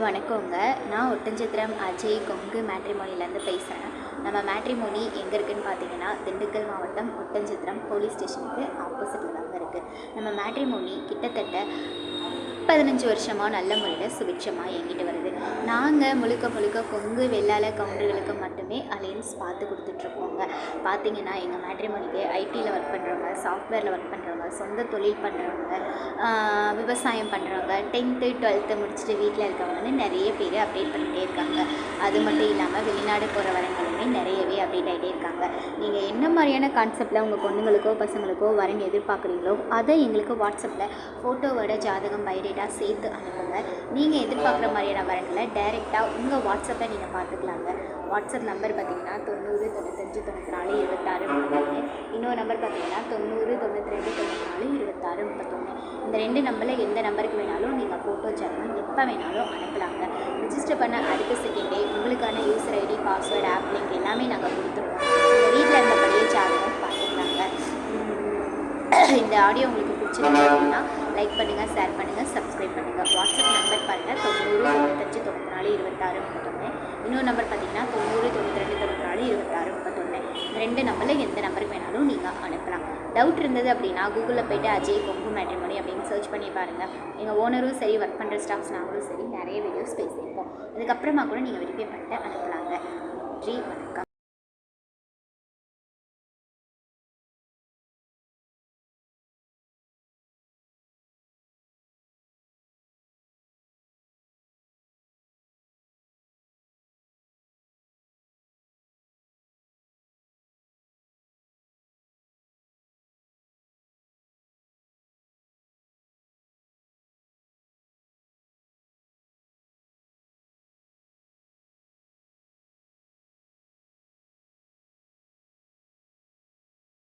வணக்கங்க. நான் ஒட்டன்சத்திரம் அஜய் கொங்கு மேட்ரிமோனிலேருந்து பேசுகிறேன். நம்ம மேட்ரிமோனி எங்கே இருக்குதுன்னு பார்த்தீங்கன்னா, திண்டுக்கல் மாவட்டம் ஒட்டன்சத்திரம் போலீஸ் ஸ்டேஷனுக்கு ஆப்போசிட்டில் தாங்க இருக்குது. நம்ம மேட்ரிமோனி கிட்டத்தட்ட 15 வருஷமாக நல்ல முறையில் சுபிட்சமாக இயங்கிட்டு வருது. நாங்கள் முழுக்க கொங்கு வெள்ளாள கவுண்டர்களுக்கு மட்டுமே அலையன்ஸ் பார்த்து கொடுத்துட்ருக்கோங்க. பார்த்தீங்கன்னா எங்கள் மேட்ரிமோனிக்கு ஐடியில் ஒர்க் பண்ணுறவங்க, சாஃப்ட்வேரில் ஒர்க் பண்ணுறவங்க, சொந்த தொழில் பண்ணுறவங்க, விவசாயம் பண்ணுறவங்க, 10th 12th முடிச்சுட்டு வீட்டில் இருக்கவங்கன்னு நிறைய பேர் அப்டேட் பண்ணிகிட்டே இருக்காங்க. அது மட்டும் இல்லாமல் வெளிநாடு போகிற வரங்களுமே நிறையவே அப்டேட் ஆகிட்டே இருக்காங்க. நீங்கள் என்ன மாதிரியான கான்செப்டில் உங்கள் பொண்ணுங்களுக்கோ பசங்களுக்கோ வரன் எதிர்பார்க்குறீங்களோ அதை எங்களுக்கு வாட்ஸ்அப்பில் ஃபோட்டோவோட ஜாதகம் பயோடேட்டா சேர்த்து அனுப்புங்க. நீங்கள் எதிர்பார்க்குற மாதிரியான வரன்களை டைரெக்டாக உங்கள் வாட்ஸ்அப்பில் நீங்கள் பார்த்துக்கலாங்க. வாட்ஸ்அப் நம்பர் பார்த்தீங்கன்னா 90 95 94 26 31. இன்னொரு நம்பர் பார்த்தீங்கன்னா 90 92 94 26 31. இந்த 2 நம்பரில் எந்த நம்பருக்கு வேணாலும் நீங்கள் ஃபோட்டோ ஜாதகம் எப்போ வேணாலும் அனுப்பலாங்க. ரிஜிஸ்டர் பண்ண அடுத்த செகண்டே உங்களுக்கான user ID, password, app link எல்லாமே நாங்கள் கொடுத்துருவோம். உங்கள் வீட்டில் இருந்தபடியே ஜாதகம் பார்த்துக்கலாங்க. இந்த ஆடியோ உங்களுக்கு பிடிச்சிருக்கு அப்படின்னா லைக் பண்ணுங்கள், ஷேர் பண்ணுங்கள், சப்ஸ்கிரைப் பண்ணுங்கள். வாட்ஸ்அப் நம்பர் பாருங்கள் 90 95 94 26 31. இன்னொரு நம்பர் பார்த்தீங்கன்னா 90 92 94 26 31. இந்த 2 நம்பரில் எந்த நம்பருக்கு வேணாலும் நீங்கள் அனுப்பலாம். டவுட் இருந்தது அப்படின்னா கூகுளில் போய்ட்டு அஜய் கொங்கு மேட்ரிமோனி அப்படின்னு சர்ச் பண்ணி பாருங்கள். எங்கள் ஓனரும் சரி, ஒர்க் பண்ணுற ஸ்டாஃப்ஸ் நாங்களும் சரி நிறைய வீடியோஸ் பேசியிருப்போம். அதுக்கப்புறமா கூட நீங்கள் வெரிஃபை பண்ணிட்டு அனுப்பலாங்க. நன்றி, வணக்கம்.